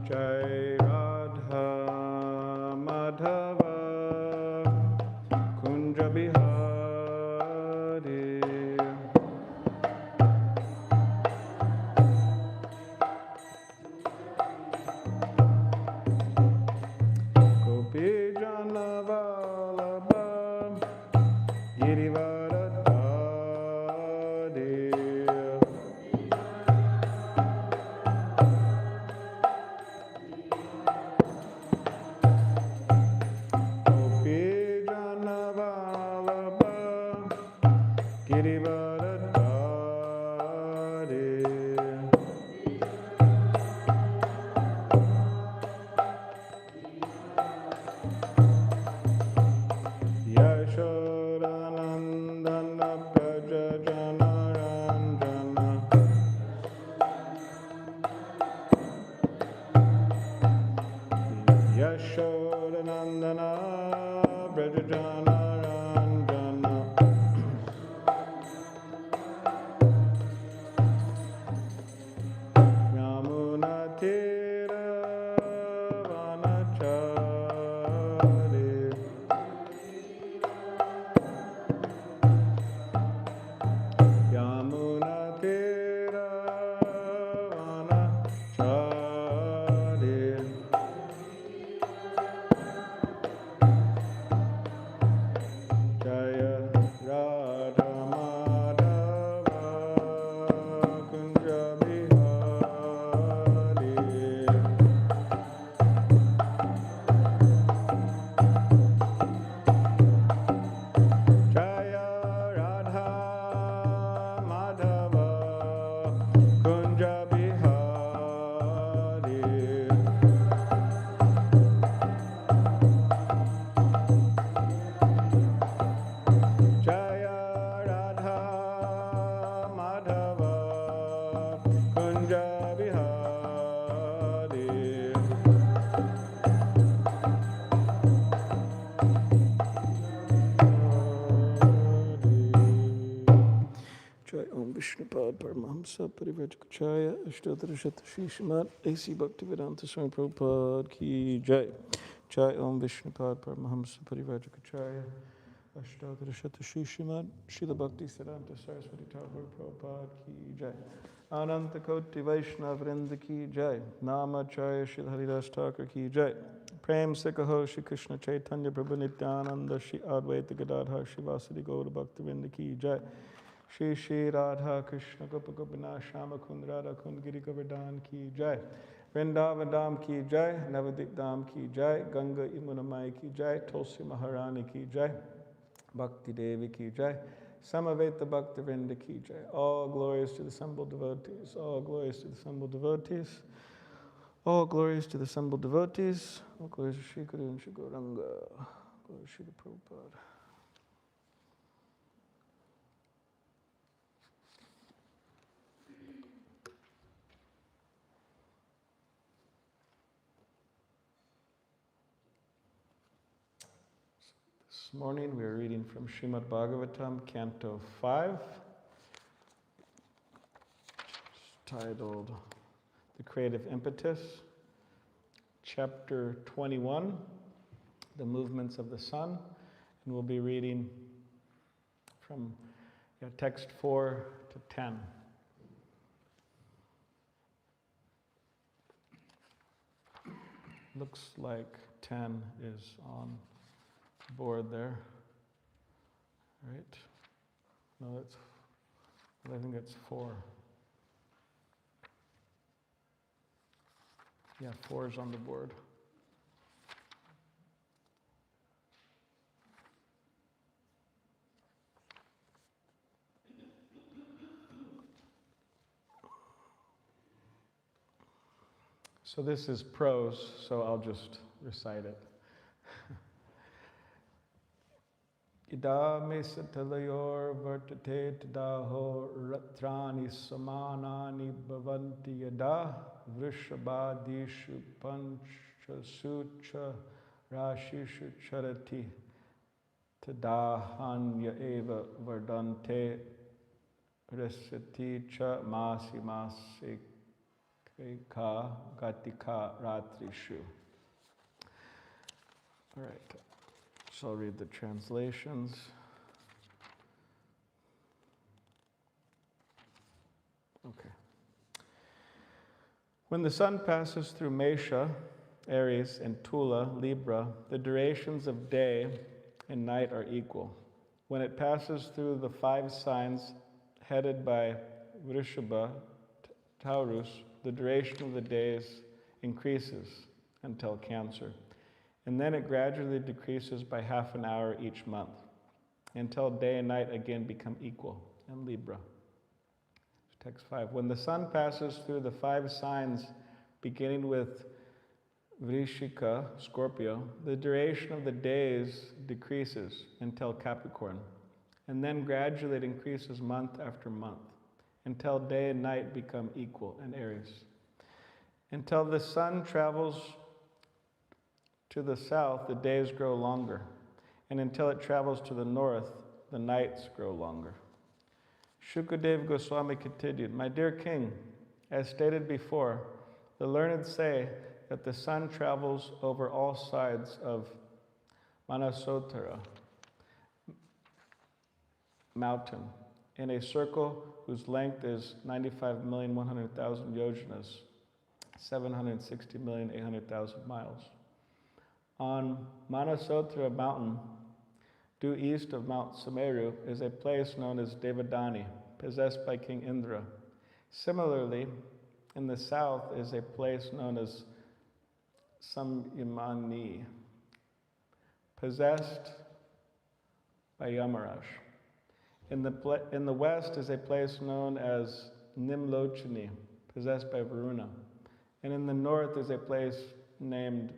Jai Radha Madhava Kunja Bihari Gopi Jana Vallabha Girivaradhari Gopi Jana Vallabha Girivaradhari Yashodanandana Praja Jana Ranjana Yashodanandana Praja Jana Ranjana Yamuna Tira Vanachari Yamuna Tira Vanachari Jaya Radha Madhava Kunja Bihari Jaya Radha Madhava Kunja Bihari Jaya Radha Madhava Kunja Bihari Jai Om Vishnupad Paramahamsa Parivrajakacarya Ashtadhara Shatashishmat A.C. Bhaktivedanta Swami Prabhupada Ki Jai Jai Om Vishnupad Paramahamsa Parivrajakacarya Ashtadhara Shatashishmat Srila Bhakti-siddhanta Saraswati Thakur Prabhupada Ki Jai Ananta Koti Vaishnava Vrinda Ki Jai Namacharya Srila Haridas Thakur Ki Jai Prem Sikaho Shri Krishna Chaitanya Prabhu Nityananda Shri Advaita Gadadhar Shri Vasadi Gaura Bhaktivinoda Ki Jai Shri Shri Radha Krishna Gopa Gopinath Shama Kund Radha Kund Giri Govardhan Ki Jai Vrindavan Dham Ki Jai Navadip Dham Ki Jai Ganga Yamuna Mai Ki Jai Tulsi Maharani Ki Jai Bhakti Devi Ki Jai Samaveta Bhakti Vrinda Ki Jai. All glories to the assembled devotees. All glories to the assembled devotees. All glories to the assembled devotees. All glories to Shri Guru and Shri Gauranga. Glory to Shri Prabhupada. This morning we are reading from Srimad Bhagavatam, Canto 5, titled The Creative Impetus, Chapter 21, The Movements of the Sun, and we'll be reading from text 4 to 10. Looks like 10 is on board there, right? No, I think it's 4. Yeah, 4 is on the board. So this is prose, so I'll just recite it. Ida me satalayor vartate tadaho ratrani samanani bhavanti yada vrishabadishu panchasucha rashishu charati tadahanya eva vardante resati cha masi Eka Gatika Ratrishu. All right, so I'll read the translations. Okay. When the sun passes through Mesha, Aries, and Tula, Libra, the durations of day and night are equal. When it passes through the 5 signs headed by Vrishabha, Taurus, the duration of the days increases until Cancer. And then it gradually decreases by half an hour each month, until day and night again become equal in Libra. Text 5. When the sun passes through the 5 signs, beginning with Vrishika, Scorpio, the duration of the days decreases until Capricorn, and then gradually it increases month after month, until day and night become equal in Aries. Until the sun travels to the south, the days grow longer, and until it travels to the north, the nights grow longer. Shukadev Goswami continued, My dear king, as stated before, the learned say that the sun travels over all sides of Manasotara mountain in a circle whose length is 95,100,000 yojanas, 760,800,000 miles. On Manasotara mountain, due east of Mount Sumeru, is a place known as Devadani, possessed by King Indra. Similarly, in the south is a place known as Samyamani, possessed by Yamaraj. In the west is a place known as Nimlochani, possessed by Varuna. And in the north is a place named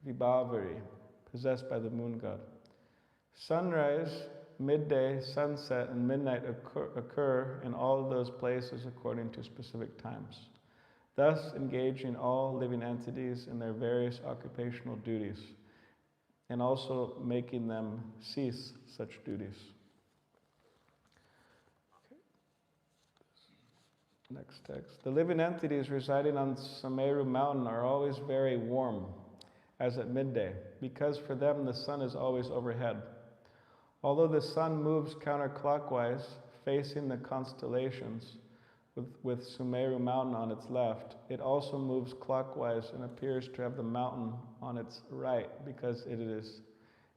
Vibhavari, possessed by the moon god. Sunrise, midday, sunset, and midnight occur in all of those places according to specific times, thus engaging all living entities in their various occupational duties, and also making them cease such duties. Okay. Next text. The living entities residing on Sumeru mountain are always very warm, as at midday, because for them the sun is always overhead. Although the sun moves counterclockwise, facing the constellations, with Sumeru mountain on its left, it also moves clockwise and appears to have the mountain on its right because it is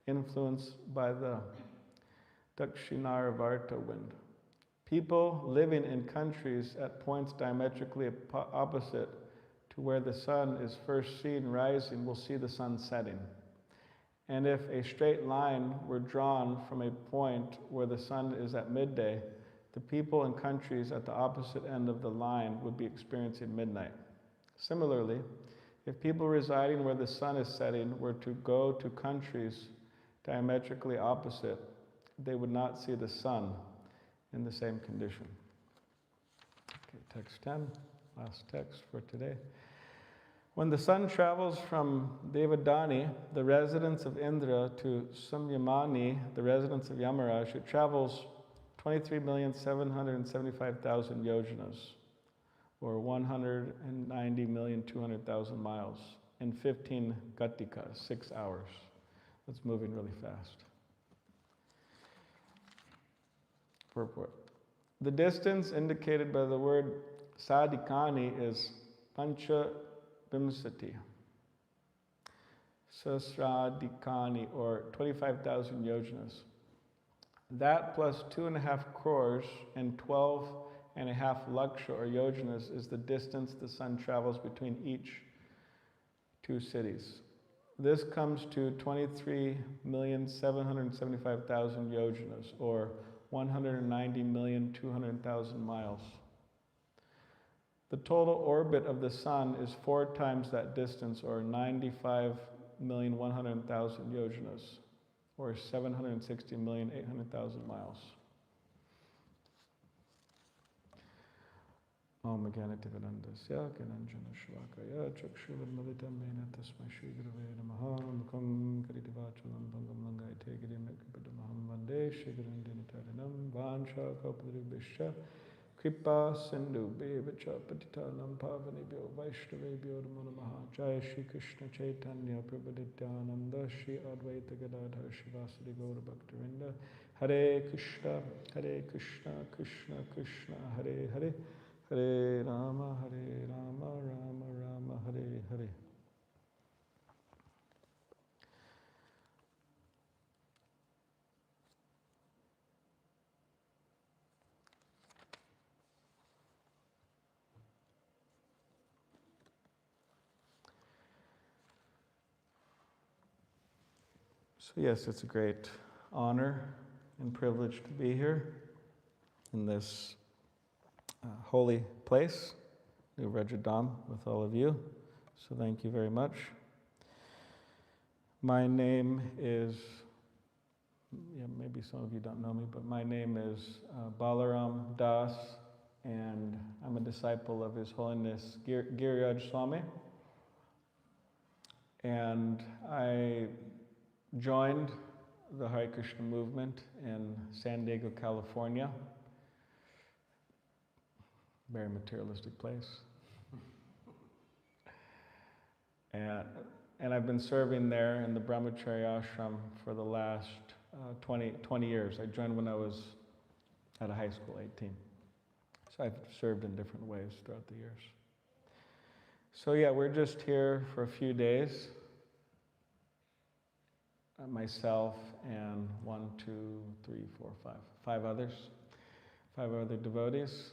influenced by the Dakshinaravarta wind. People living in countries at points diametrically opposite to where the sun is first seen rising will see the sun setting. And if a straight line were drawn from a point where the sun is at midday, the people in countries at the opposite end of the line would be experiencing midnight. Similarly, if people residing where the sun is setting were to go to countries diametrically opposite, they would not see the sun in the same condition. Okay, text 10, last text for today. When the sun travels from Devadani, the residence of Indra, to Samyamani, the residence of Yamaraj, it travels 23,775,000 yojanas, or 190,200,000 miles, in 15 gatikas, 6 hours. That's moving really fast. Purport. The distance indicated by the word sadikani is pancha Vimsati, Sasradikani, or 25,000 yojanas. That plus 2.5 crores and 12.5 laksha or yojanas is the distance the sun travels between each 2 cities. This comes to 23,775,000 yojanas, or 190,200,000 miles. The total orbit of the sun is 4 times that distance, or 95,100,000 yojanas, or 760,800,000 miles. Om Ganativedandasya Gananjana Shvakaya Chakshuvarmalitam Mena Tasmai Shri Gurave Namaha Mukam Karitivachalam Bangam Langai Tegiri Mekabidamaham Vande Shri Gurandinatarinam Vansha Kapadribhisha Kripa Sindhu Bheva Patitanam Pavanebhyo Vaishnavebhyo Namo Namaha. Jai Shri Krishna Chaitanya Prabhu Nityananda Shri Advaita Gadadhar Shivasadi Gaura Bhaktivinoda. Hare Krishna, Krishna Krishna, Hare Hare, Hare Rama, Rama Rama, Hare Hare. So yes, it's a great honor and privilege to be here in this holy place, New Vraja-dhama, with all of you. So thank you very much. My name is, maybe some of you don't know me, but my name is Balaram Das, and I'm a disciple of His Holiness Giriraj Swami. And I joined the Hare Krishna movement in San Diego, California. Very materialistic place. And I've been serving there in the Brahmacharya ashram for the last 20 years. I joined when I was out of high school, 18. So I've served in different ways throughout the years. So yeah, we're just here for a few days. Myself and 5 others, 5 other devotees.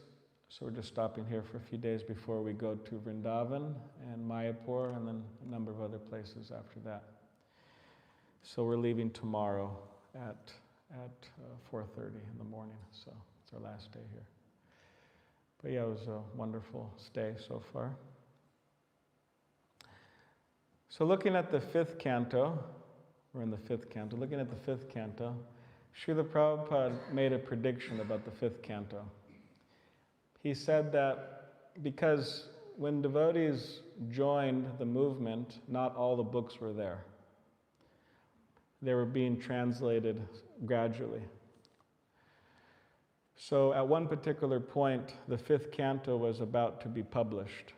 So we're just stopping here for a few days before we go to Vrindavan and Mayapur and then a number of other places after that. So we're leaving tomorrow at 4:30 in the morning. So it's our last day here. But yeah, it was a wonderful stay so far. So looking at the 5th canto, we're in the 5th canto. Looking at the 5th canto, Srila Prabhupada made a prediction about the 5th canto. He said that because when devotees joined the movement, not all the books were there. They were being translated gradually. So at one particular point, the 5th canto was about to be published.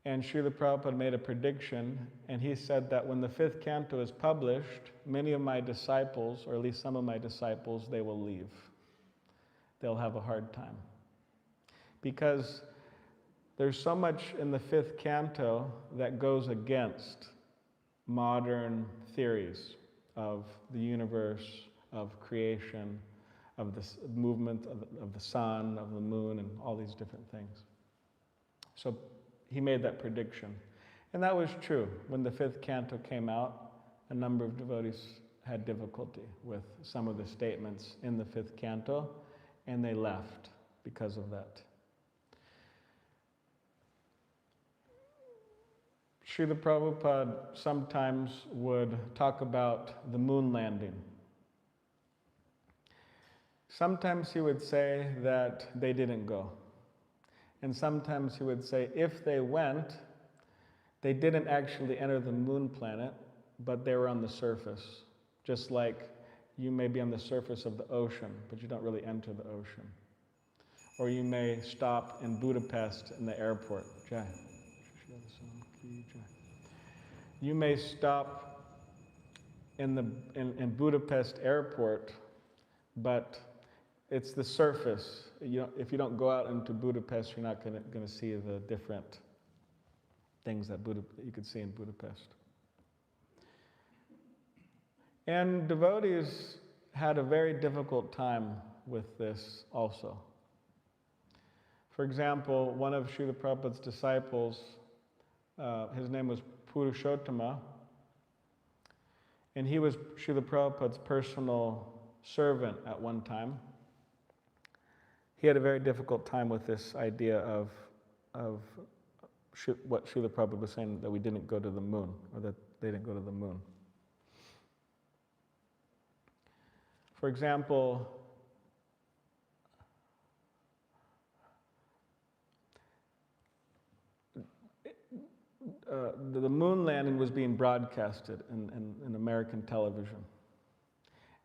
And Srila Prabhupada made a prediction, and he said that when the 5th canto is published, many of my disciples, or at least some of my disciples, they will leave. They'll have a hard time. Because there's so much in the 5th canto that goes against modern theories of the universe, of creation, of the movement of the sun, of the moon, and all these different things. So he made that prediction. And that was true. When the 5th canto came out, a number of devotees had difficulty with some of the statements in the 5th canto, and they left because of that. Srila Prabhupada sometimes would talk about the moon landing. Sometimes he would say that they didn't go. And sometimes he would say if they went, they didn't actually enter the moon planet, but they were on the surface. Just like you may be on the surface of the ocean, but you don't really enter the ocean. Or you may stop in Budapest in the airport. Jai. You may stop in Budapest airport, but it's the surface. If you don't go out into Budapest, you're not going to see the different things that you could see in Budapest. And devotees had a very difficult time with this also. For example, one of Srila Prabhupada's disciples, his name was Purushottama, and he was Srila Prabhupada's personal servant at one time. He had a very difficult time with this idea of what Srila Prabhupada was saying, that we didn't go to the moon, or that they didn't go to the moon. For example, the moon landing was being broadcasted in American television.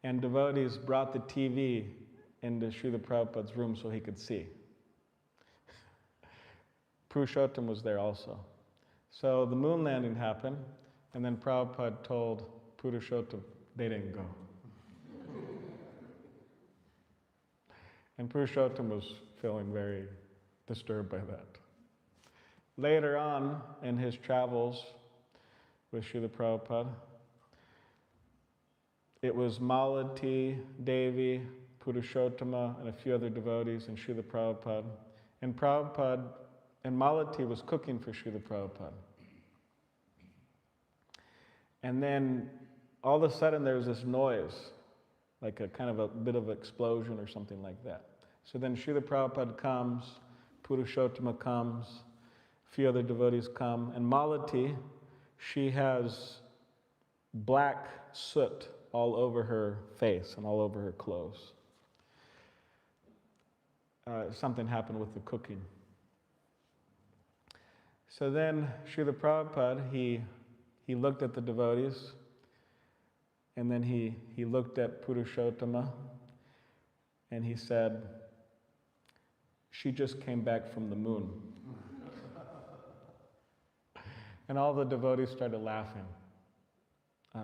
And devotees brought the TV into Srila Prabhupada's room so he could see. Purushottam was there also. So the moon landing happened, and then Prabhupada told Purushottam they didn't go. And Purushottam was feeling very disturbed by that. Later on, in his travels with Srila Prabhupada, it was Malati, Devi, Purushottama, and a few other devotees, and Srila Prabhupada. And Malati was cooking for Srila Prabhupada. And then all of a sudden there was this noise, like a kind of a bit of an explosion or something like that. So then Srila Prabhupada comes, Purushottama comes, a few other devotees come, and Malati, she has black soot all over her face and all over her clothes. Something happened with the cooking. So then Srila Prabhupada, he looked at the devotees, and then he looked at Purushottama, and he said, "She just came back from the moon." And all the devotees started laughing,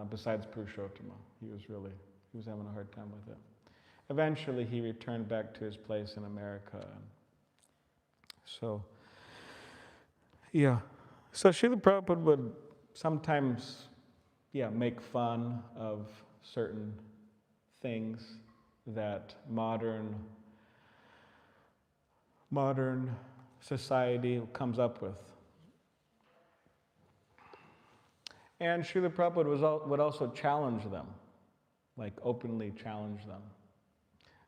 besides Purushottama. He was having a hard time with it. Eventually he returned back to his place in America. So Srila Prabhupada would sometimes, make fun of certain things that modern society comes up with. And Srila Prabhupada would also challenge them, like openly challenge them.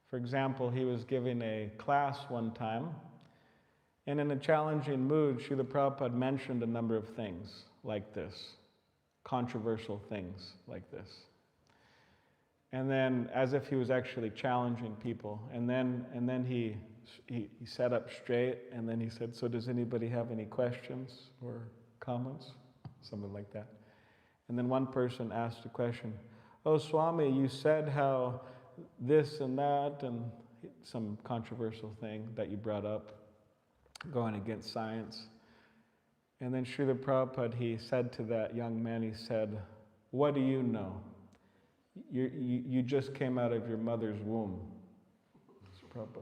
For example, he was giving a class one time, and in a challenging mood, Srila Prabhupada mentioned a number of things like this, controversial things like this. And then, as if he was actually challenging people, and then he sat up straight, and then he said, "So does anybody have any questions or comments?" Something like that. And then one person asked a question, "Oh, Swami, you said how this and that," and some controversial thing that you brought up, going against science. And then Srila Prabhupada, he said to that young man, he said, "What do you know? You just came out of your mother's womb."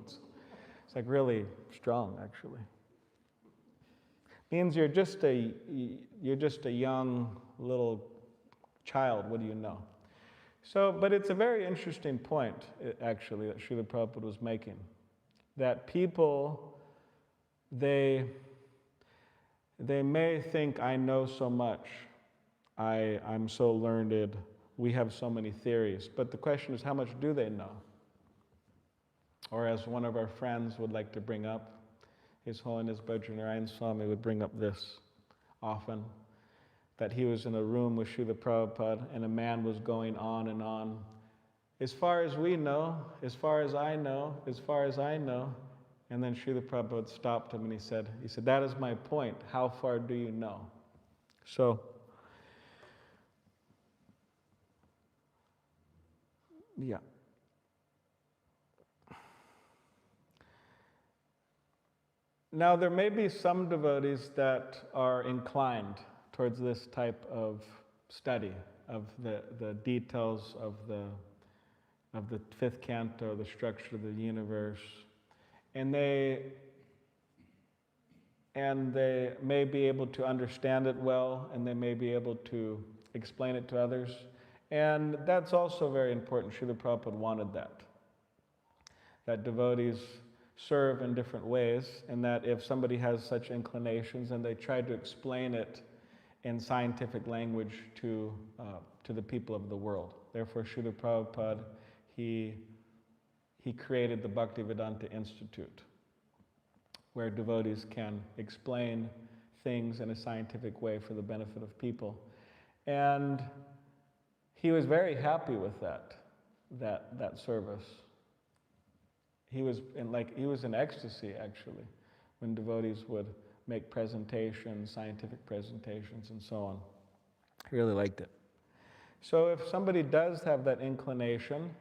It's like really strong, actually. Means you're just a young little child. What do you know? So, but it's a very interesting point, actually, that Srila Prabhupada was making. That people, they may think, "I know so much, I'm so learned, we have so many theories." But the question is, how much do they know? Or as one of our friends would like to bring up, His Holiness Bajranarayan Swami would bring up this often, that he was in a room with Srila Prabhupada, and a man was going on and on. "As far as we know, as far as I know, as far as I know." And then Srila Prabhupada stopped him and he said, "That is my point. How far do you know?" So, Now there may be some devotees that are inclined towards this type of study of the details of the fifth canto, the structure of the universe, and they may be able to understand it well, and they may be able to explain it to others, and that's also very important. Srila Prabhupada wanted that devotees serve in different ways, and that if somebody has such inclinations, and they try to explain it in scientific language to the people of the world. Therefore, Srila Prabhupada, he created the Bhaktivedanta Institute, where devotees can explain things in a scientific way for the benefit of people. And he was very happy with that service. He was in ecstasy, actually, when devotees would make presentations, scientific presentations, and so on. He really liked it. So if somebody does have that inclination,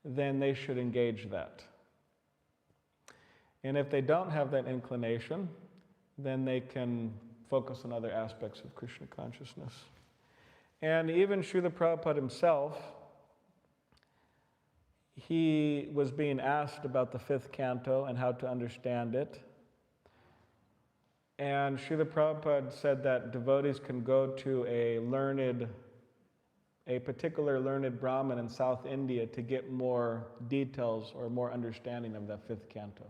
then they should engage that. And if they don't have that inclination, then they can focus on other aspects of Krishna consciousness. And even Srila Prabhupada himself, he was being asked about the 5th canto and how to understand it. And Srila Prabhupada said that devotees can go to a particular learned Brahmin in South India to get more details or more understanding of that 5th canto.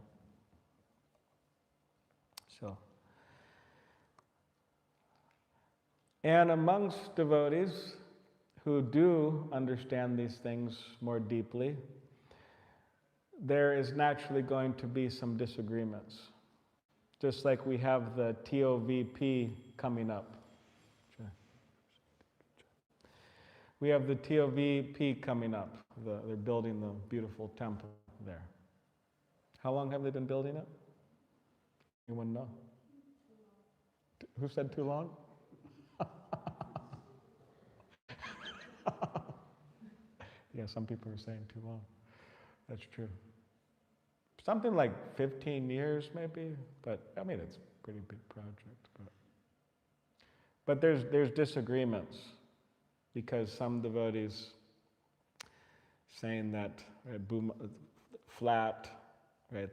And amongst devotees who do understand these things more deeply, there is naturally going to be some disagreements. Just like we have the TOVP coming up. We have the TOVP coming up. They're building the beautiful temple there. How long have they been building it? Anyone know? Who said too long? Yeah, some people are saying too long. That's true. Something like 15 years maybe, but I mean, it's a pretty big project. But there's disagreements because some devotees saying that flat, right?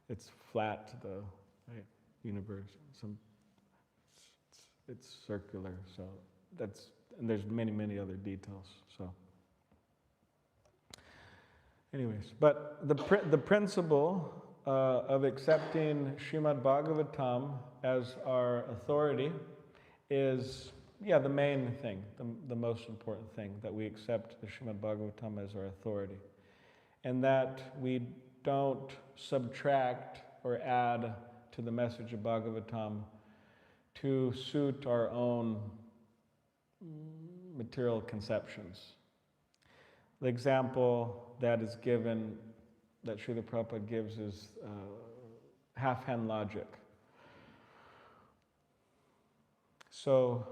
It's flat, the right, universe. It's circular, so and there's many other details. So, anyways, but the principle of accepting Srimad Bhagavatam as our authority is, the main thing, the most important thing, that we accept the Srimad Bhagavatam as our authority, and that we don't subtract or add to the message of Bhagavatam to suit our own material conceptions. The example that is given, that Srila Prabhupada gives, is half-hen logic. So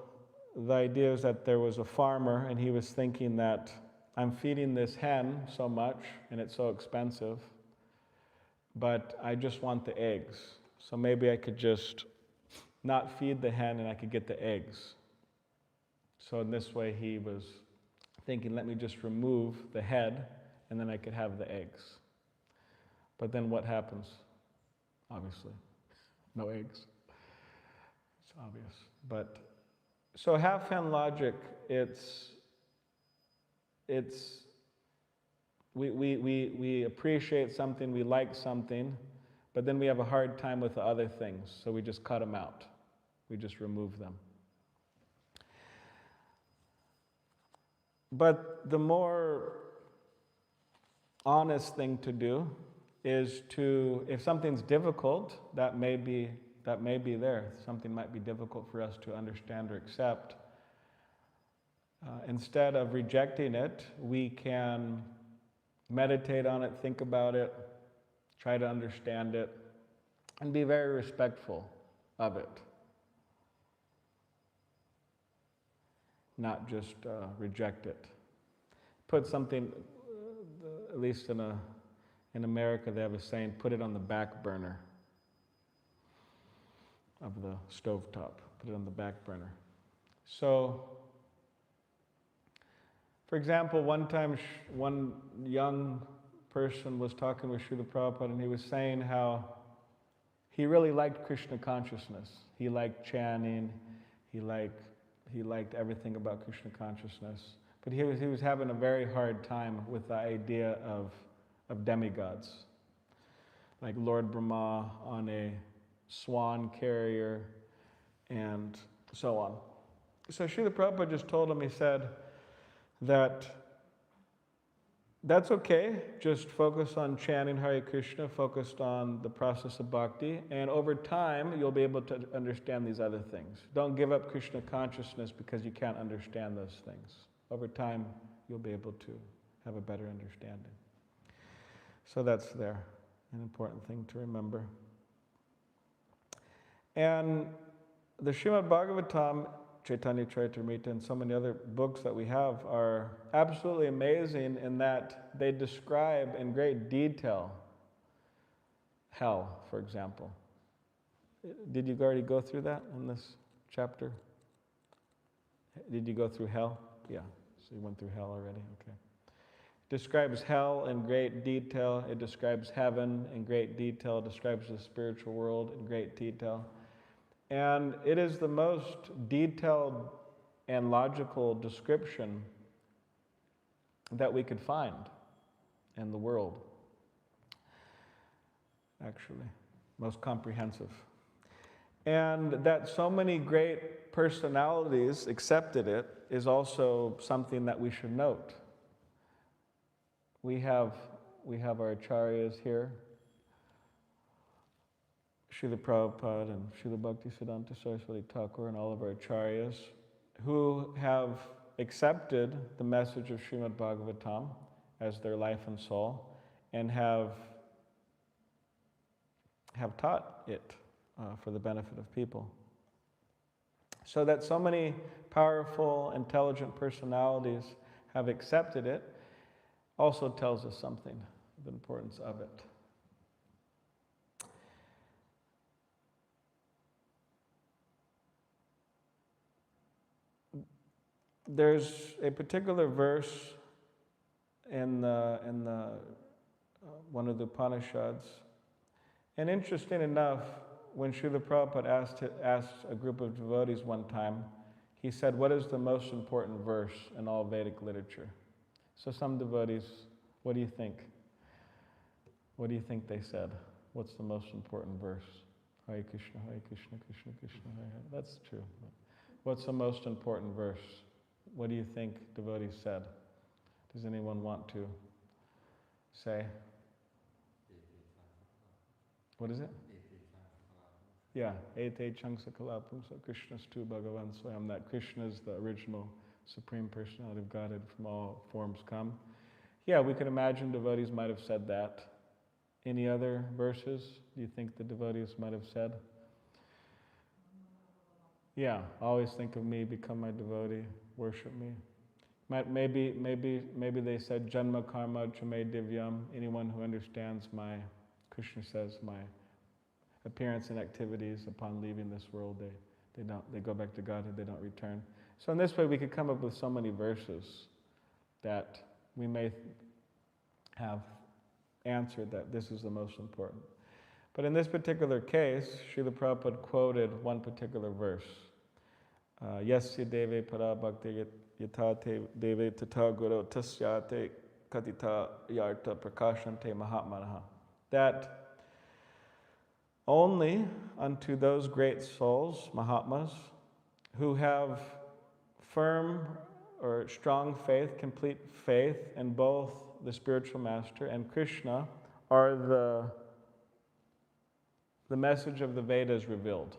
the idea is that there was a farmer and he was thinking that I'm feeding this hen so much and it's so expensive, but I just want the eggs. So maybe I could just not feed the hen and I could get the eggs. So in this way he was thinking, let me just remove the head and then I could have the eggs. But then what happens? Obviously, no eggs. It's obvious. But so half-hen logic, we appreciate something, we like something, but then we have a hard time with the other things, so we just cut them out. We just remove them. But the more honest thing to do is to, if something's difficult, that may be there. Something might be difficult for us to understand or accept. Instead of rejecting it, we can meditate on it, think about it, try to understand it, and be very respectful of it. Not just reject it. Put something, at least in America they have a saying, put it on the back burner of the stovetop. Put it on the back burner. So, for example, one time one young person was talking with Srila Prabhupada and he was saying how he really liked Krishna consciousness. He liked chanting, he liked everything about Krishna consciousness. But he was having a very hard time with the idea of demigods. Like Lord Brahma on a swan carrier and so on. So Srila Prabhupada just told him, he said that that's okay, just focus on chanting Hare Krishna, focused on the process of bhakti, and over time you'll be able to understand these other things. Don't give up Krishna consciousness because you can't understand those things. Over time you'll be able to have a better understanding. So that's there, an important thing to remember. And the Srimad Bhagavatam, Chaitanya Charitamrita, and so many other books that we have are absolutely amazing in that they describe in great detail hell, for example. Did you already go through that in this chapter? Did you go through hell? Yeah, so you went through hell already, okay. Describes hell in great detail. It describes heaven in great detail. It describes the spiritual world in great detail. And it is the most detailed and logical description that we could find in the world, actually. Most comprehensive. And that so many great personalities accepted it is also something that we should note. We have our acharyas here, Srila Prabhupada and Srila Bhaktisiddhanta Saraswati Thakur and all of our acharyas who have accepted the message of Srimad Bhagavatam as their life and soul and have taught it for the benefit of people. So that so many powerful, intelligent personalities have accepted it also tells us something of the importance of it. There's a particular verse in one of the Upanishads, and interesting enough, when Srila Prabhupada asked a group of devotees one time, he said, "What is the most important verse in all Vedic literature?" So some devotees, what do you think? What do you think they said? What's the most important verse? Hare Krishna, Krishna Krishna, Hare Hare. That's true. What's the most important verse? What do you think devotees said? Does anyone want to say? What is it? Yeah, Ete Changsa Kalapumsa, Krishna's tu Bhagavan Swayam, that Krishna is the original Supreme Personality of Godhead, from all forms come. Yeah, we can imagine devotees might have said that. Any other verses do you think the devotees might have said? Yeah, always think of me, become my devotee, worship me. Maybe they said Janma Karma Chame Divyam, anyone who understands my, Krishna says, my appearance and activities upon leaving this world, they go back to Godhead, they don't return. So in this way we could come up with so many verses that we may have answered that this is the most important. But in this particular case, Srila Prabhupada quoted one particular verse. Yasya deve para bhakti yatate deve tata guru tasyate katita yarta prakashante mahatmanaha. That only unto those great souls, Mahatmas, who have firm or strong faith, complete faith in both the spiritual master and Krishna, are the message of the Vedas revealed.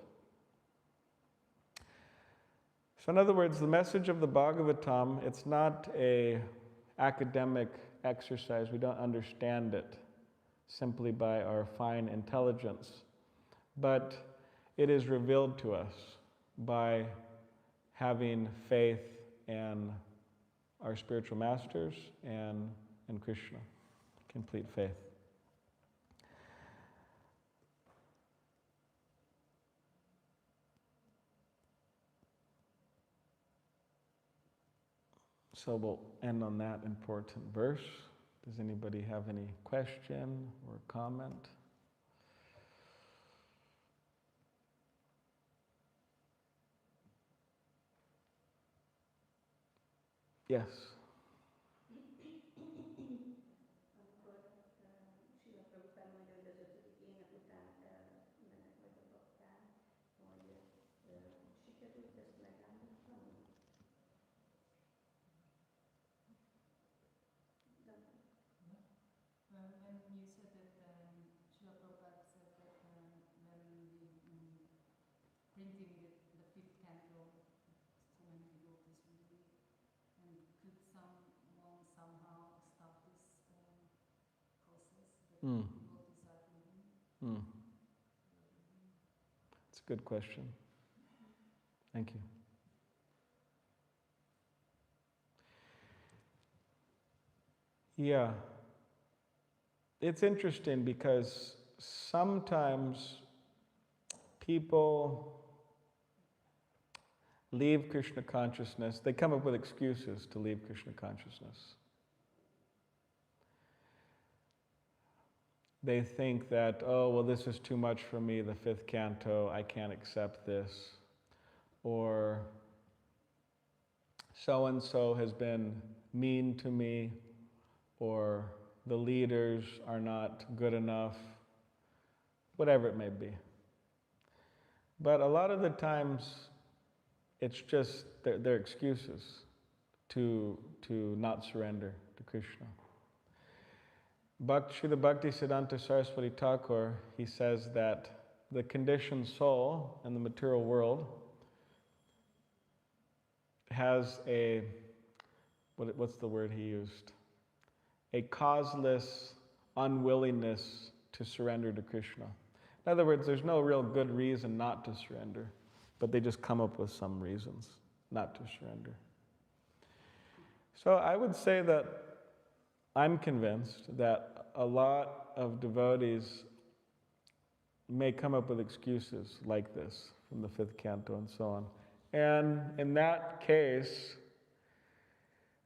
So in other words, the message of the Bhagavatam, it's not an academic exercise. We don't understand it simply by our fine intelligence. But it is revealed to us by having faith in our spiritual masters and in Krishna, complete faith. So we'll end on that important verse. Does anybody have any question or comment? Yes. Amikor Srila Prabhupád mondja, hogy az 5. ének után mennek majd a bakták, hogy sikerült ezt megállítani? When you said that Srila Prabhupada said that when the printing the fifth canto, so many devotees will read, and could someone somehow stop this process that devotees are reading? It's a good question. Thank you. Yeah. It's interesting because sometimes people leave Krishna consciousness, they come up with excuses to leave Krishna consciousness. They think that, oh, well, this is too much for me, the fifth canto, I can't accept this. Or so-and-so has been mean to me, or the leaders are not good enough, whatever it may be. But a lot of the times, it's just their excuses to not surrender to Krishna. Srila Bhaktisiddhanta Saraswati Thakur, he says that the conditioned soul in the material world has a, what's the word he used? A causeless unwillingness to surrender to Krishna. In other words, there's no real good reason not to surrender, but they just come up with some reasons not to surrender. So I would say that I'm convinced that a lot of devotees may come up with excuses like this from the fifth canto and so on. And in that case,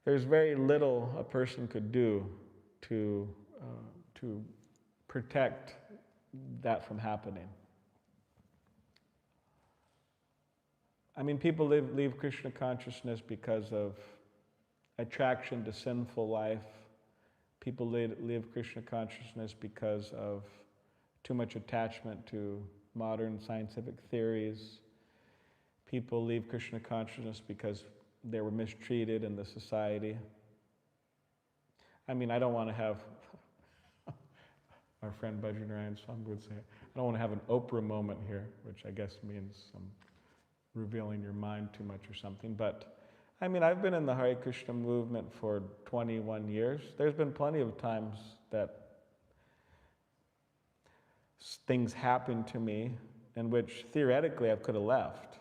there's very little a person could do to protect that from happening. I mean, people leave Krishna consciousness because of attraction to sinful life. People leave Krishna consciousness because of too much attachment to modern scientific theories. People leave Krishna consciousness because they were mistreated in the society. I mean, I don't want to have, our friend Bhajanarayan Swami would say, I don't want to have an Oprah moment here, which I guess means some revealing your mind too much or something. But I mean, I've been in the Hare Krishna movement for 21 years. There's been plenty of times that things happened to me in which theoretically I could have left.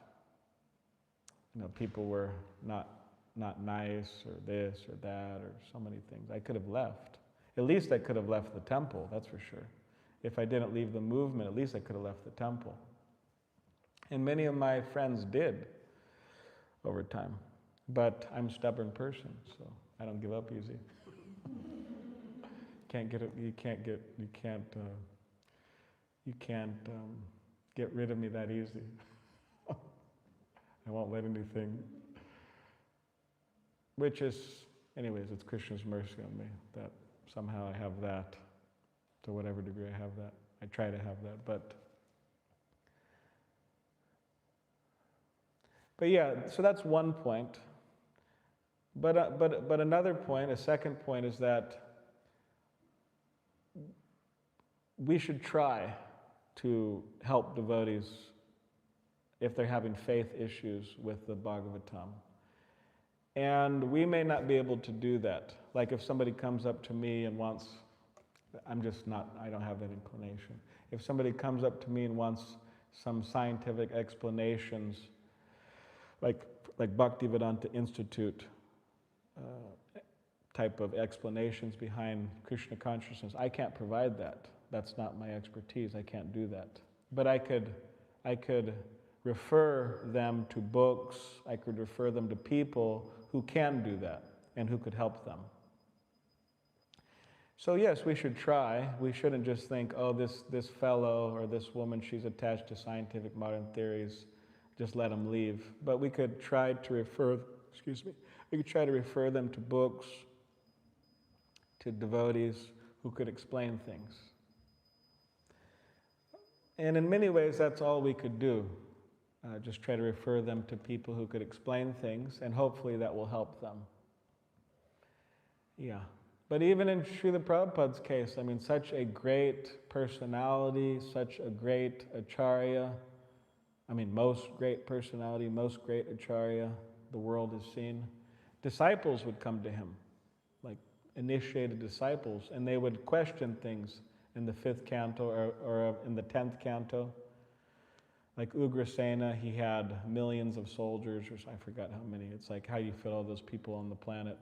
You know, people were not nice or this or that or so many things. I could have left. At least I could have left the temple, that's for sure. If I didn't leave the movement, at least I could have left the temple. And many of my friends did over time. But I'm a stubborn person, so I don't give up easy. You can't get rid of me that easy. I won't let anything. Which is, anyways, it's Krishna's mercy on me that somehow I have that. To whatever degree I have that, I try to have that. But yeah, so that's one point. But another point, a second point, is that we should try to help devotees if they're having faith issues with the Bhagavatam. And we may not be able to do that. Like if somebody comes up to me and wants, I don't have that inclination. If somebody comes up to me and wants some scientific explanations, like Bhaktivedanta Institute type of explanations behind Krishna consciousness, I can't provide that. That's not my expertise. I can't do that. But I could refer them to books. I could refer them to people who can do that and who could help them. So yes, we should try. We shouldn't just think, oh, this fellow or this woman, she's attached to scientific modern theories, just let them leave. But we could try to refer them to books, to devotees who could explain things. And in many ways, that's all we could do. Just try to refer them to people who could explain things, and hopefully that will help them. Yeah. But even in Srila Prabhupada's case, I mean, such a great personality, such a great acharya, I mean, most great personality, most great acharya the world has seen. Disciples would come to him, like initiated disciples, and they would question things in the 5th canto or in the 10th canto. Like Ugrasena, he had millions of soldiers, or I forgot how many. It's like, how do you fit all those people on the planet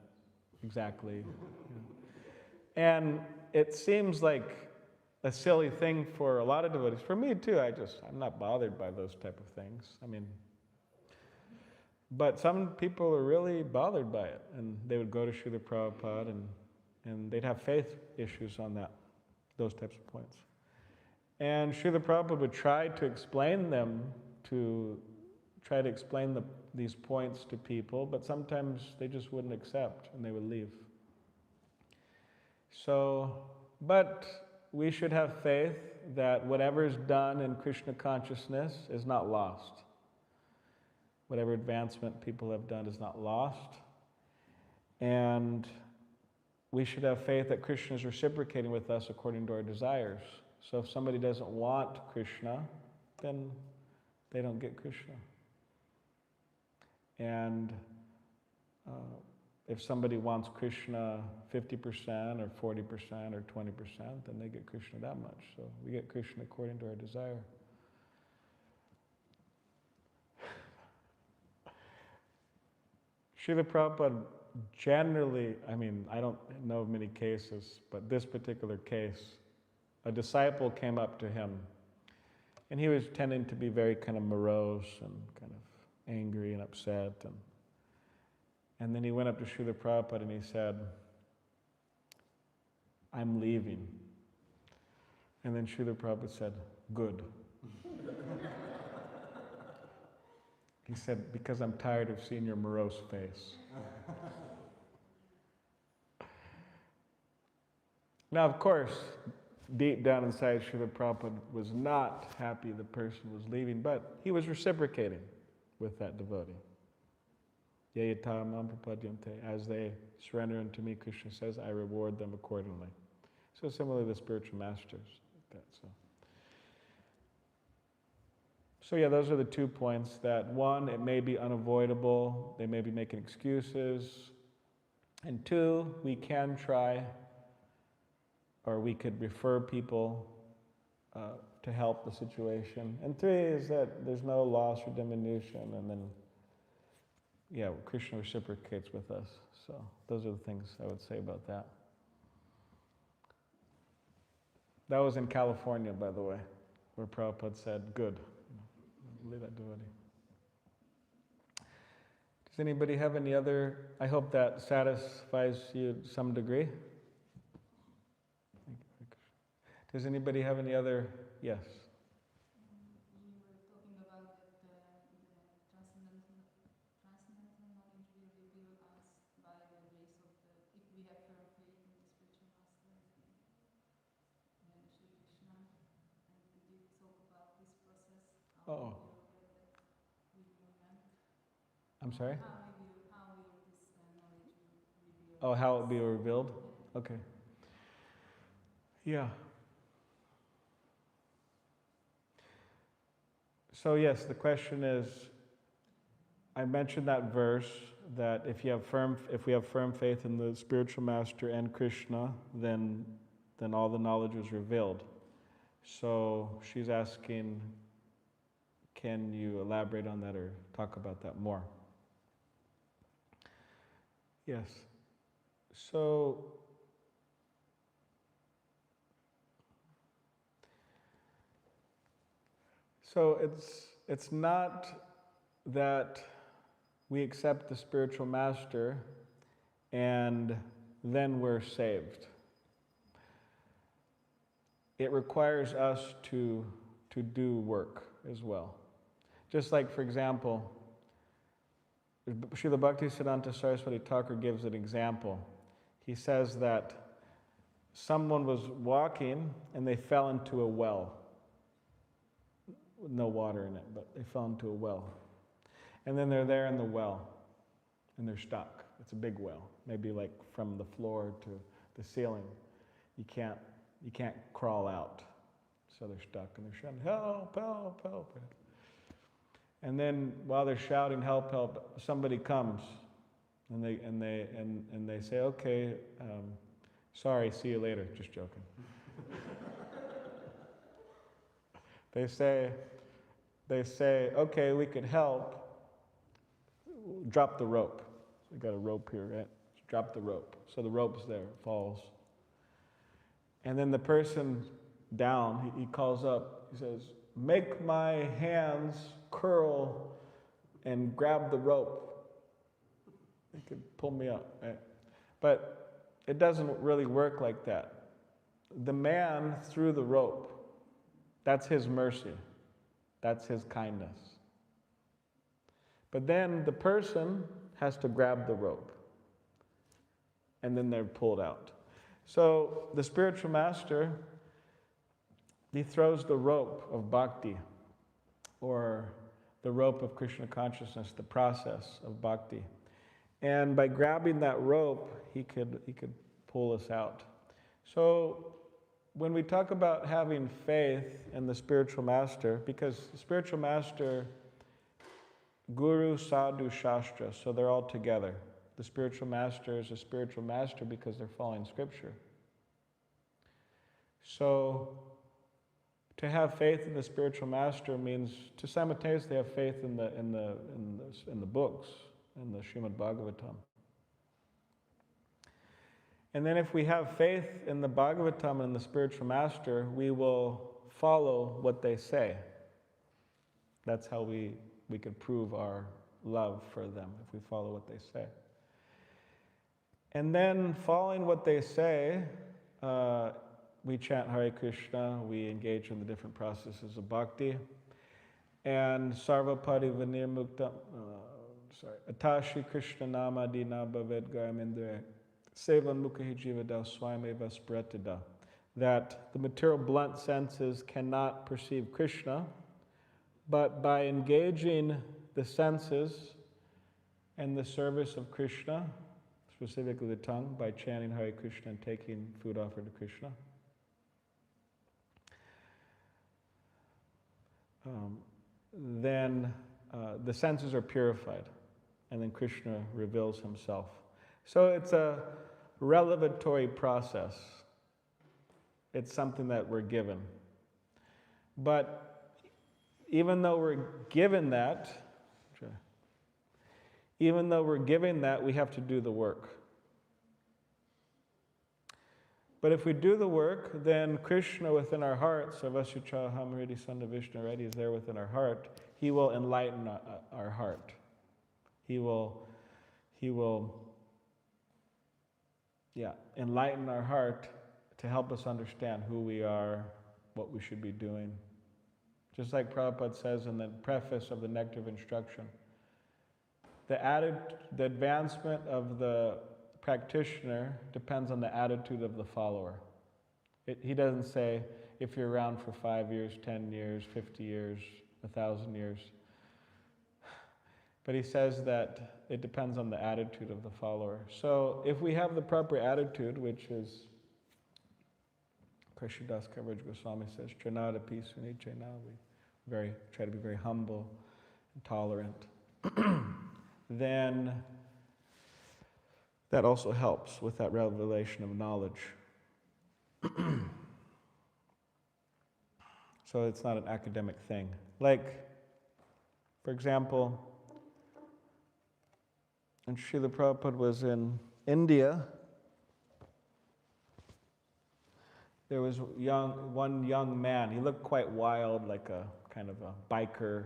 exactly? And it seems like a silly thing for a lot of devotees. For me too, I'm not bothered by those type of things. I mean, but some people are really bothered by it, and they would go to Srila Prabhupada and they'd have faith issues on those types of points. And Srila Prabhupada would try to explain these points to people, but sometimes they just wouldn't accept and they would leave. So, but we should have faith that whatever is done in Krishna consciousness is not lost. Whatever advancement people have done is not lost. And we should have faith that Krishna is reciprocating with us according to our desires. So if somebody doesn't want Krishna, then they don't get Krishna. And if somebody wants Krishna 50% or 40% or 20%, then they get Krishna that much. So we get Krishna according to our desire. Srila Prabhupada generally, I mean, I don't know of many cases, but this particular case, a disciple came up to him, and he was tending to be very kind of morose and kind of angry and upset. And then he went up to Srila Prabhupada and he said, "I'm leaving." And then Srila Prabhupada said, "Good." He said, "Because I'm tired of seeing your morose face." Now, of course, deep down inside, Srila Prabhupada was not happy the person was leaving, but he was reciprocating with that devotee. Yayata mam prapadyante. As they surrender unto me, Krishna says, I reward them accordingly. So similarly, the spiritual masters. Like that, So yeah, those are the 2 points. That one, it may be unavoidable. They may be making excuses. And 2, we can try, or we could refer people to help the situation. And 3 is that there's no loss or diminution. And then, yeah, Krishna reciprocates with us. So those are the things I would say about that. That was in California, by the way, where Prabhupada said, "Good." Leave that devotee. Does anybody have any other? I hope that satisfies you to some degree. Does anybody have any other? Yes. You were talking about that the transcendental knowledge will reveal us by the grace of if we have firm faith in the spiritual master and Shri Krishna. And could you talk about this process? Oh. I'm sorry? How will this knowledge be revealed? Oh, how it will be revealed? Okay. Yeah. So yes, the question is, I mentioned that verse that if we have firm faith in the spiritual master and Krishna, then all the knowledge is revealed. So she's asking, can you elaborate on that or talk about that more? Yes. So it's not that we accept the spiritual master and then we're saved. It requires us to do work as well. Just like, for example, Srila Bhaktisiddhanta Saraswati Thakur gives an example. He says that someone was walking and they fell into a well. With no water in it, but they fell into a well. And then they're there in the well and they're stuck. It's a big well, maybe like from the floor to the ceiling. You can't crawl out. So they're stuck and they're shouting, "Help, help, help." And then while they're shouting, "Help, help," somebody comes and they say, "Okay, sorry, see you later." Just joking. They say, "Okay, we could help. Drop the rope." So we got a rope here, right? Drop the rope. So the rope's there, it falls. And then the person down, he calls up, he says, make my hands curl and grab the rope. He could pull me up, right? But it doesn't really work like that. The man threw the rope. That's his mercy. That's his kindness. But then the person has to grab the rope. And then they're pulled out. So the spiritual master, he throws the rope of bhakti, or the rope of Krishna consciousness, the process of bhakti. And by grabbing that rope, he could pull us out. So when we talk about having faith in the spiritual master, because the spiritual master, Guru, Sadhu, Shastra, so they're all together. The spiritual master is a spiritual master because they're following scripture. So to have faith in the spiritual master means to simultaneously have faith in the books, in the Srimad Bhagavatam. And then if we have faith in the Bhagavatam and the spiritual master, we will follow what they say. That's how we could prove our love for them, if we follow what they say. And then following what they say, we chant Hare Krishna, we engage in the different processes of bhakti. And Sarvapadi Vinirmukta, Atashi Krishna Nama Dina Bhaved Garamindra Sevan Mukhi Jivada Swameva Spratida. That the material blunt senses cannot perceive Krishna, but by engaging the senses and the service of Krishna, specifically the tongue, by chanting Hare Krishna and taking food offered to Krishna, then the senses are purified, and then Krishna reveals himself. So it's a revelatory process. It's something that we're given. But even though we're given that, we have to do the work. But if we do the work, then Krishna within our heart, Sarvasya Hamriti Sanda Vishnu already is there within our heart, he will enlighten our heart. He will enlighten our heart to help us understand who we are, what we should be doing. Just like Prabhupada says in the preface of the Nectar of Instruction, the advancement of the practitioner depends on the attitude of the follower. He doesn't say, if you're around for 5 years, 10 years, 50 years, 1,000 years. But he says that it depends on the attitude of the follower. So if we have the proper attitude, which is, Krishadas Kaviraj Goswami says, Chanada peace we try to be very humble and tolerant, then that also helps with that revelation of knowledge. So it's not an academic thing. Like, for example, when Srila Prabhupada was in India, there was one young man. He looked quite wild, like a kind of a biker,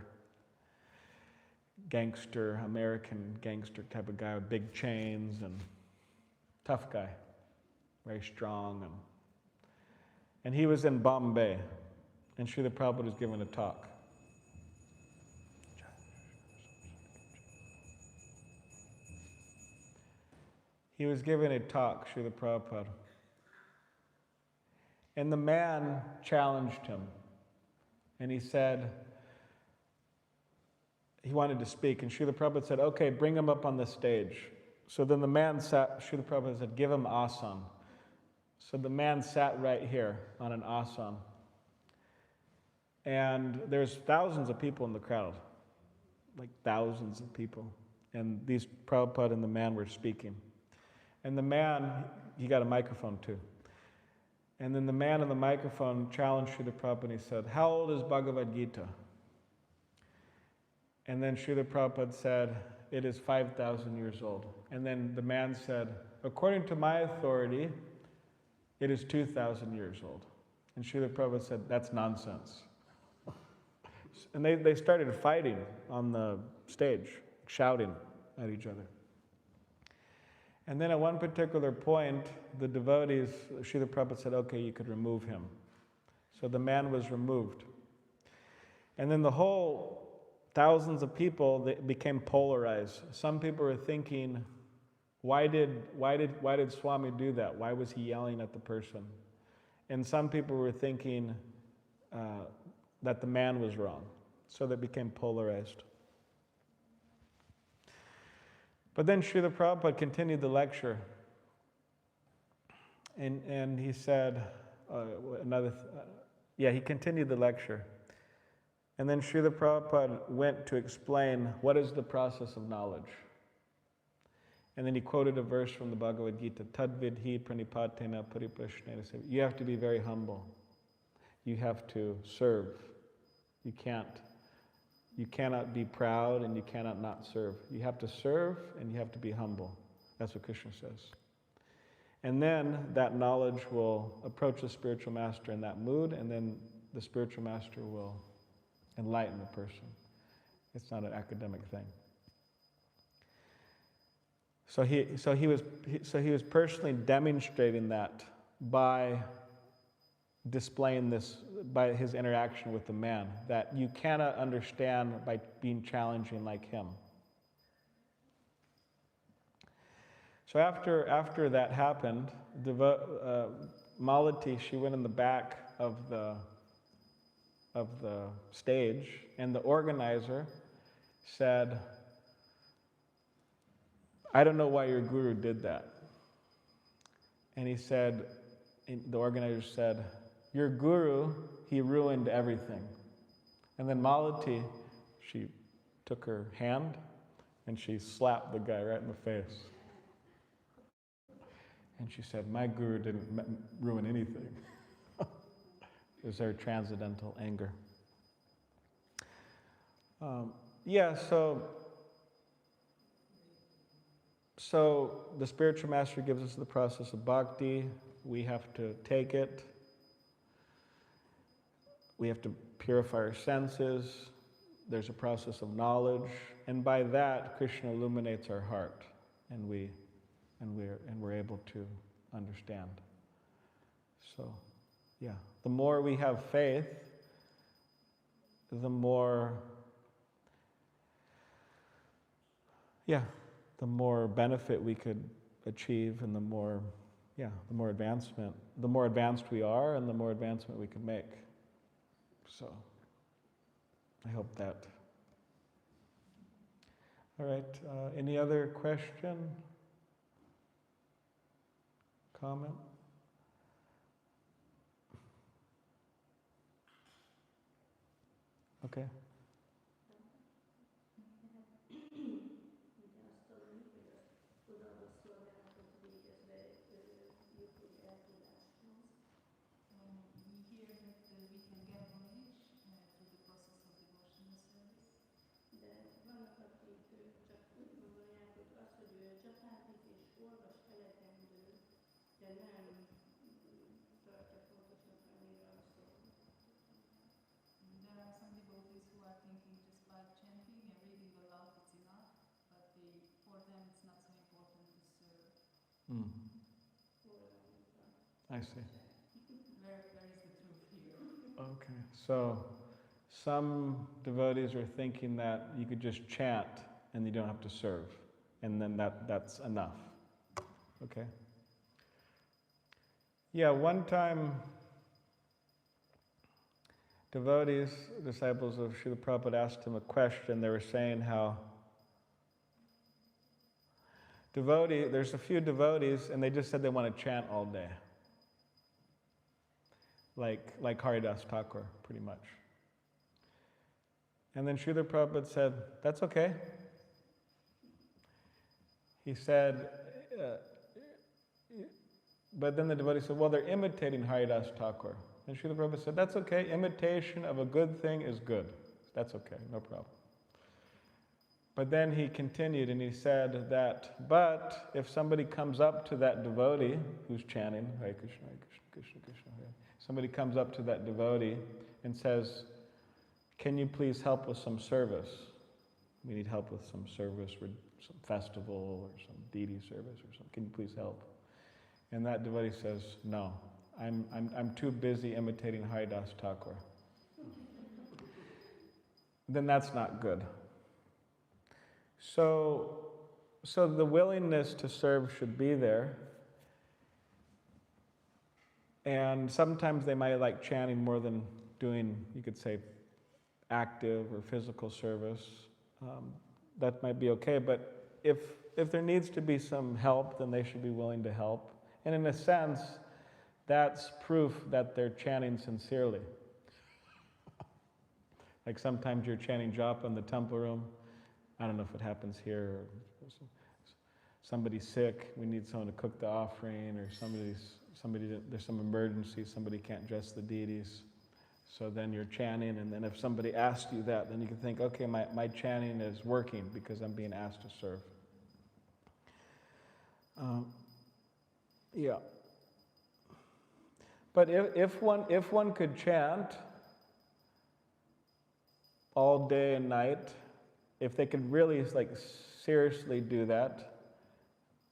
gangster, American gangster type of guy with big chains and tough guy, very strong. And he was in Bombay, and Srila Prabhupada was giving a talk. He was giving a talk, Srila Prabhupada. And the man challenged him. And he said, he wanted to speak. And Srila Prabhupada said, okay, bring him up on the stage. So then the man sat, Srila Prabhupada said, give him asana. So the man sat right here on an asana. And there's thousands of people in the crowd, like thousands of people. And these Prabhupada and the man were speaking. And the man, he got a microphone too. And then the man on the microphone challenged Srila Prabhupada and he said, how old is Bhagavad Gita? And then Srila Prabhupada said, it is 5,000 years old. And then the man said, according to my authority, it is 2,000 years old. And Srila Prabhupada said, that's nonsense. And they started fighting on the stage, shouting at each other. And then at one particular point, the devotees, Srila Prabhupada said, okay, you could remove him. So the man was removed. And then the whole thousands of people, they became polarized. Some people were thinking, why did Swami do that? Why was he yelling at the person? And some people were thinking that the man was wrong. So they became polarized. But then Srila Prabhupada continued the lecture. And he said, he continued the lecture. And then Srila Prabhupada went to explain what is the process of knowledge. And then he quoted a verse from the Bhagavad Gita, Tadvidhi pranipatena pariprashnena. You have to be very humble. You have to serve. You cannot be proud and you cannot not serve. You have to serve and you have to be humble. That's what Krishna says. And then that knowledge will approach the spiritual master in that mood, and then the spiritual master will enlighten the person. It's not an academic thing. So he was personally demonstrating that by displaying this, by his interaction with the man, that you cannot understand by being challenging like him. So after that happened, Malati, she went in the back of the stage, and the organizer said, I don't know why your guru did that. And the organizer said, your guru, he ruined everything. And then Malati, she took her hand and she slapped the guy right in the face. And she said, my guru didn't ruin anything. It was her transcendental anger. So the spiritual master gives us the process of bhakti. We have to take it. We have to purify our senses. There's a process of knowledge. And by that, Krishna illuminates our heart. And we're able to understand. So, the more we have faith, the more benefit we could achieve, and the more advancement. The more advanced we are, and the more advancement we can make. So, I hope that. All right, any other question? Comment? Okay. Ugye azt tanuljuk, hogy az odaadó szolgálatot végezve jutunk el tudáshoz. We hear that we can get knowledge through the process of devotional service. De vannak, akik csak úgy gondolják, hogy az, hogy csapázik és olvas elegendő, de nem tartja fontosnak, amire a szolgálatot. There are some devotees who are thinking just by chanting and reading aloud it's enough, but for them it's not so important to serve. I see. Where is the truth here? Okay, so some devotees are thinking that you could just chant and you don't have to serve, and then that's enough. Okay. One time, devotees, disciples of Srila Prabhupada asked him a question. They were saying how there's a few devotees, and they just said they want to chant all day. Like Haridas Thakur, pretty much. And then Srila Prabhupada said, that's okay. He said, but then the devotee said, well, they're imitating Haridas Thakur. And Srila Prabhupada said, that's okay. Imitation of a good thing is good. That's okay, no problem. But then he continued and he said that, but if somebody comes up to that devotee who's chanting, Hare Krishna, Hare Krishna, Krishna Krishna, Hare, somebody comes up to that devotee and says, can you please help with some service? We need help with some service, some festival or some deity service or something. Can you please help? And that devotee says, no, I'm too busy imitating Haridas Thakur. Then that's not good. So the willingness to serve should be there. And sometimes they might like chanting more than doing, you could say, active or physical service. That might be okay, but if there needs to be some help, then they should be willing to help. And in a sense, that's proof that they're chanting sincerely. Like sometimes you're chanting japa in the temple room. I don't know if it happens here, or somebody's sick, we need someone to cook the offering, or there's some emergency, somebody can't dress the deities. So then you're chanting, and then if somebody asks you that, then you can think, okay, my chanting is working because I'm being asked to serve. Yeah. But if one could chant all day and night, if they could really like seriously do that,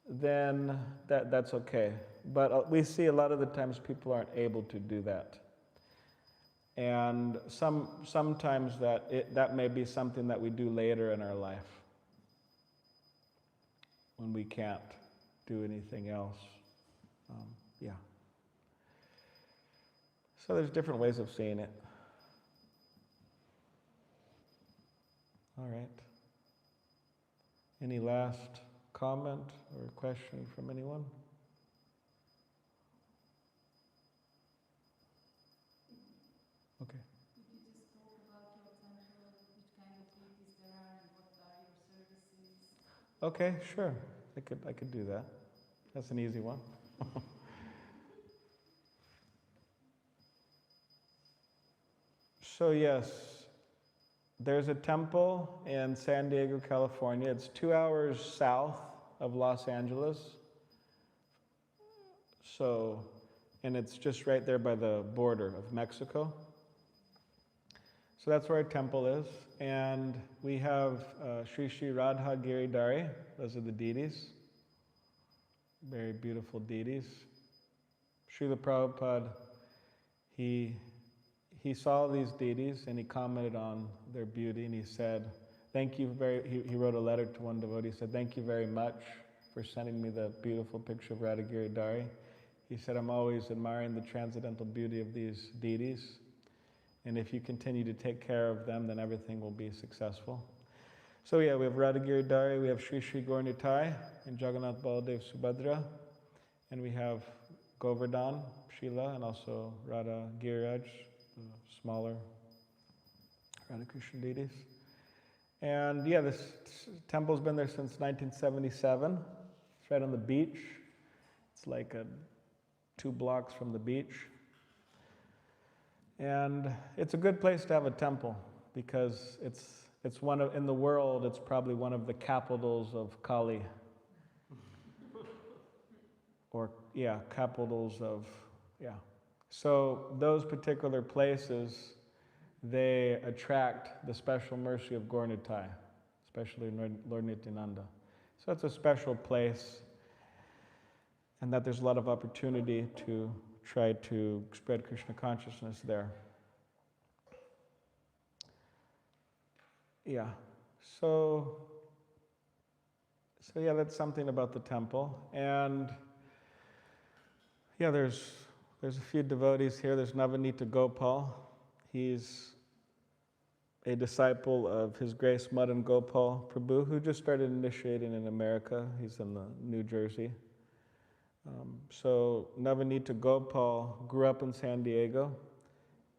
then that's okay. But we see a lot of the times people aren't able to do that. And sometimes that may be something that we do later in our life when we can't do anything else. Yeah. So there's different ways of seeing it. All right. Any last comment or question from anyone? Okay. Could you just talk about your temple, which kind of deities there are, and what are your services? Okay, sure. I could do that. That's an easy one. So yes, there's a temple in San Diego, California. It's 2 hours south of Los Angeles. And it's just right there by the border of Mexico. So that's where our temple is. And we have Sri Sri Radha Giridhari. Those are the deities. Very beautiful deities. Srila Prabhupada, he saw these deities and he commented on their beauty and he said, he wrote a letter to one devotee. He said, thank you very much for sending me the beautiful picture of Radha Giridhari. He said, I'm always admiring the transcendental beauty of these deities. And if you continue to take care of them, then everything will be successful. So yeah, we have Radha Giridhari, we have Sri Sri Gaur-Nitai and Jagannath Baladev Subhadra. And we have Govardhan, Srila, and also Radha Giriraj, the smaller Radha Krishna deities. And yeah, this temple's been there since 1977. It's right on the beach. It's like 2 blocks from the beach. And it's a good place to have a temple because it's one of, in the world, it's probably one of the capitals of Kali. Capitals of. So those particular places, they attract the special mercy of Gaur-Nitai, especially Lord Nityananda. So it's a special place, and that there's a lot of opportunity to try to spread Krishna consciousness there. Yeah, so yeah, that's something about the temple. And yeah, there's a few devotees here. There's Navanita Gopal. He's a disciple of His Grace Madan Gopal Prabhu, who just started initiating in America. He's in New Jersey. So Navanita Gopal grew up in San Diego,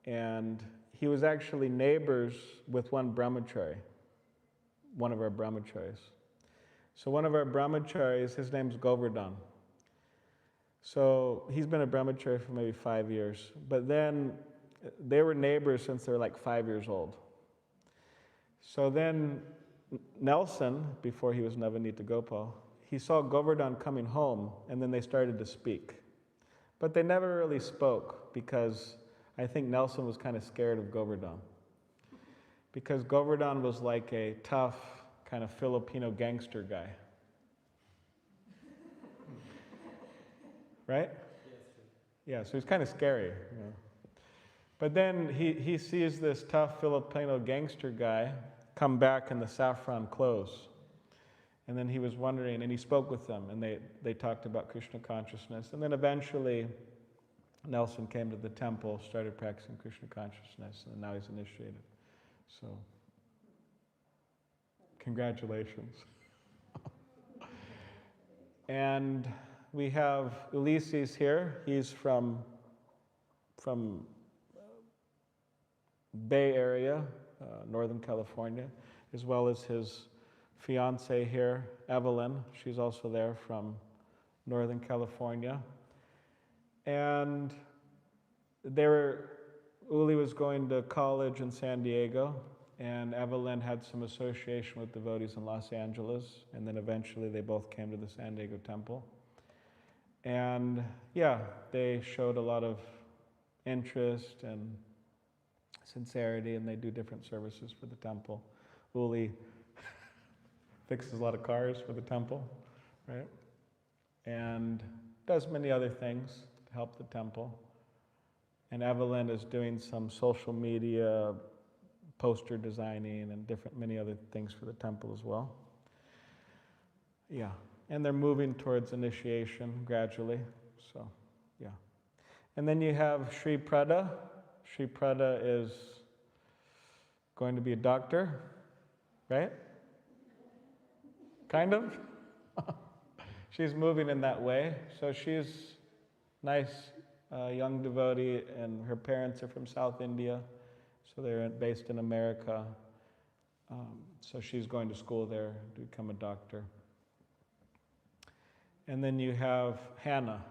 and he was actually neighbors with one brahmachari, one of our brahmacharis. So one of our brahmacharis, his name's Govardhan. So he's been a brahmachari for maybe 5 years, but then they were neighbors since they were like 5 years old. So then Nelson, before he was Navanita Gopal, he saw Govardhan coming home, and then they started to speak. But they never really spoke because I think Nelson was kind of scared of Govardhan. Because Govardhan was like a tough, kind of Filipino gangster guy. Right? Yeah, so he's kind of scary. You know. But then he sees this tough Filipino gangster guy come back in the saffron clothes. And then he was wondering, and he spoke with them, and they talked about Krishna consciousness. And then eventually, Nelson came to the temple, started practicing Krishna consciousness, and now he's initiated. So, congratulations. And we have Ulysses here. He's from Bay Area, Northern California, as well as his fiancée here, Evelyn. She's also there from Northern California. And Uli was going to college in San Diego, and Evelyn had some association with devotees in Los Angeles, and then eventually they both came to the San Diego temple. And yeah, they showed a lot of interest and sincerity, and they do different services for the temple. Uli fixes a lot of cars for the temple, right? And does many other things to help the temple. And Evelyn is doing some social media, poster designing, and many other things for the temple as well. Yeah, and they're moving towards initiation gradually, so yeah. And then you have Sri Prada. Sri Prada is going to be a doctor, right? Kind of? She's moving in that way. So she's nice young devotee, and her parents are from South India, so they're based in America. So she's going to school there to become a doctor. And then you have Hannah.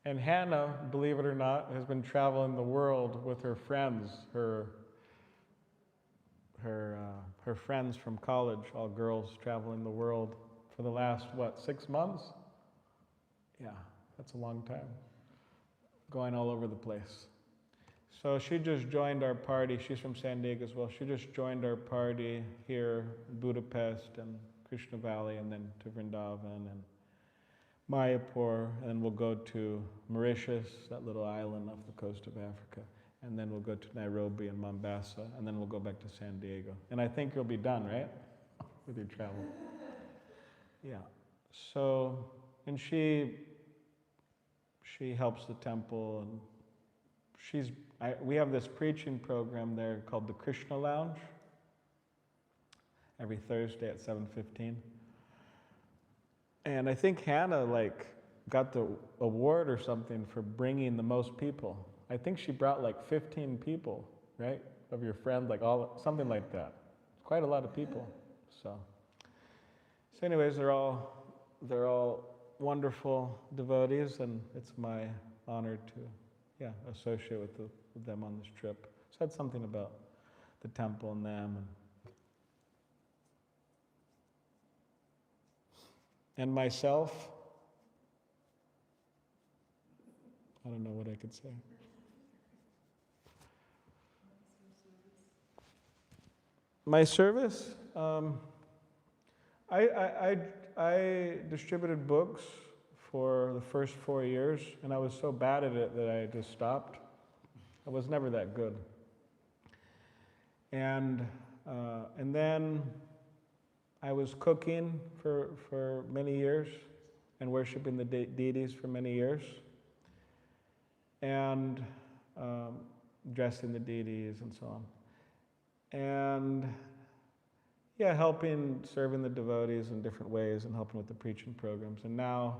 And Hannah, believe it or not, has been traveling the world with her friends, her friends from college, all girls traveling the world for the last, 6 months? Yeah, that's a long time. Going all over the place. So she just joined our party. She's from San Diego as well. She just joined our party here in Budapest and Krishna Valley, and then to Vrindavan and Mayapur, and then we'll go to Mauritius, that little island off the coast of Africa, and then we'll go to Nairobi and Mombasa, and then we'll go back to San Diego. And I think you'll be done, right? With your travel. Yeah. So, and she helps the temple, and we have this preaching program there called the Krishna Lounge, every Thursday at 7:15. And I think Hannah got the award or something for bringing the most people. I think she brought 15 people, right? Of your friend, something like that. Quite a lot of people. So anyways, they're all wonderful devotees, and it's my honor to associate with them on this trip. Said something about the temple and them, and myself. I don't know what I could say. My service? I distributed books for the first 4 years, and I was so bad at it that I just stopped. I was never that good. And then I was cooking for many years and worshiping the deities for many years, and dressing the deities and so on. And serving the devotees in different ways and helping with the preaching programs. And now,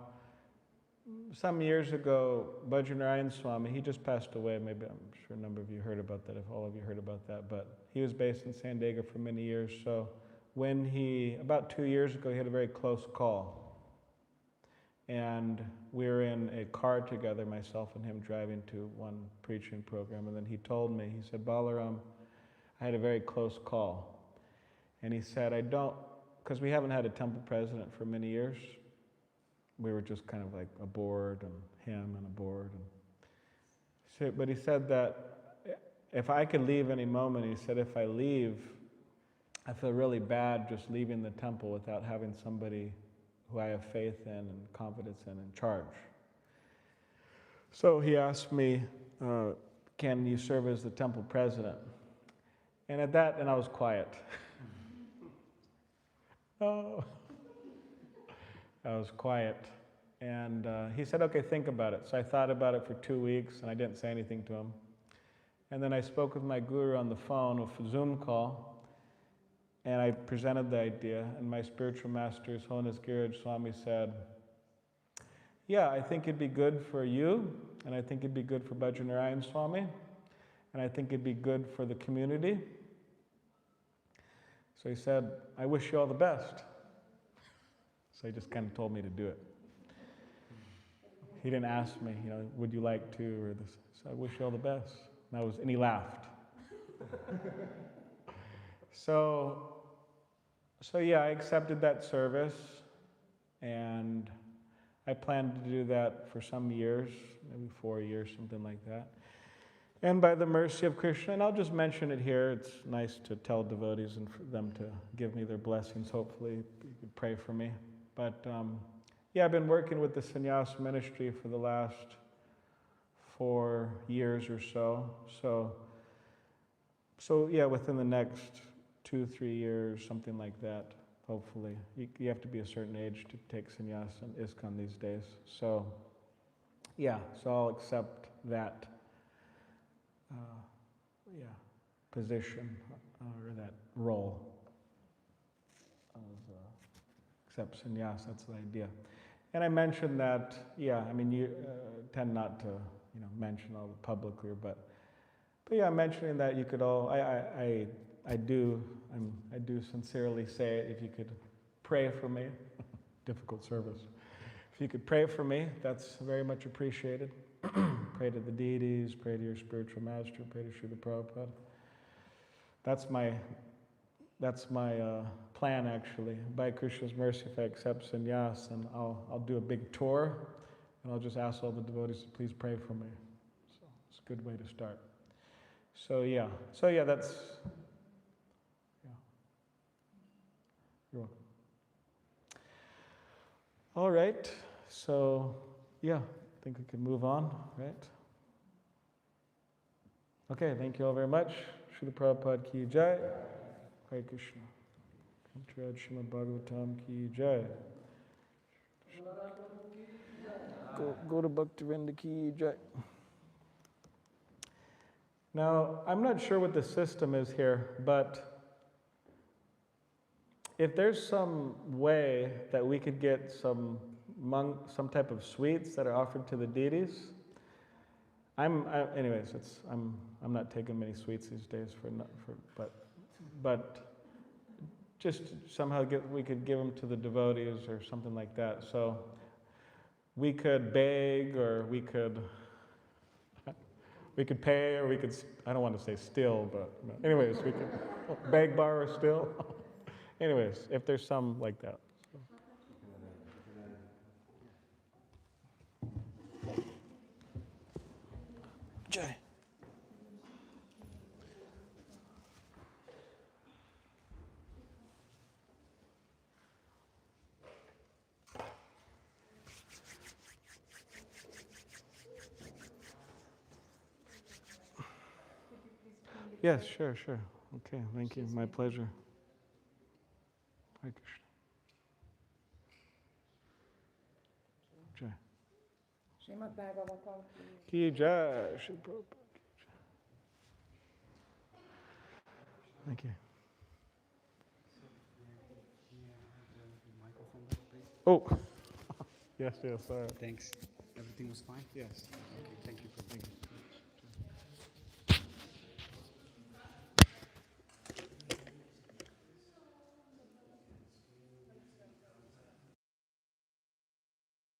some years ago, Bhajanarayan Swami, he just passed away. Maybe I'm sure a number of you heard about that, if all of you heard about that. But he was based in San Diego for many years. So about 2 years ago, he had a very close call. And we were in a car together, myself and him, driving to one preaching program. And then he told me, he said, Balaram, I had a very close call. And he said, I don't, because we haven't had a temple president for many years. We were just kind of like a board and him and a board. But he said that if I could leave any moment, he said, if I leave, I feel really bad just leaving the temple without having somebody who I have faith in and confidence in charge. So he asked me, can you serve as the temple president? And at that, and I was quiet. Oh. I was quiet. And he said, okay, think about it. So I thought about it for 2 weeks, and I didn't say anything to him. And then I spoke with my guru on the phone with a Zoom call, and I presented the idea, and my spiritual master, His Holiness Giraj Swami, said, yeah, I think it'd be good for you, and I think it'd be good for Bhajanarayan Swami, and I think it'd be good for the community. So he said, I wish you all the best. So he just kind of told me to do it. He didn't ask me, would you like to, or this. So I wish you all the best. And he laughed. So yeah, I accepted that service, and I planned to do that for some years, maybe 4 years, something like that. And by the mercy of Krishna, and I'll just mention it here, it's nice to tell devotees and for them to give me their blessings. Hopefully you could pray for me. But yeah, I've been working with the sannyas ministry for the last 4 years or so. So yeah, within the next 2-3 years, something like that, hopefully. You have to be a certain age to take sannyas in ISKCON these days. So yeah, so I'll accept that position or that role of accept sannyas. That's the idea. And I mentioned that, yeah, I mean, you tend not to, mention all publicly, but yeah, I'm mentioning that you could all, I do sincerely say it, if you could pray for me, difficult service. If you could pray for me, that's very much appreciated. Pray to the deities, pray to your spiritual master, pray to Srila Prabhupada. That's my plan, actually. By Krishna's mercy, if I accept sannyas, and I'll do a big tour, and I'll just ask all the devotees to please pray for me. So it's a good way to start. So yeah, that's, yeah. You're welcome. All right, so yeah, I think we can move on, right? Okay, thank you all very much. Srila Prabhupada ki jai. Hare Krishna. Kantrad Srimad Bhagavatam ki jai. Go to Bhaktivinoda ki jai. Now, I'm not sure what the system is here, but if there's some way that we could get some type of sweets that are offered to the deities, I'm not taking many sweets these days but just somehow we could give them to the devotees or something like that. So we could beg, or we could pay, or we could, I don't want to say steal, but anyways, we could beg, borrow, steal. Anyways, if there's some like that. Jai. Yes, sure. Okay, thank you. My pleasure. Hare Krishna. Jai. Srimad Bhagavatam Ki jai. Shri Prabhupada ki jai. Thank you. Oh, yes, sorry. Thanks. Everything was fine? Yes. Okay, thank you.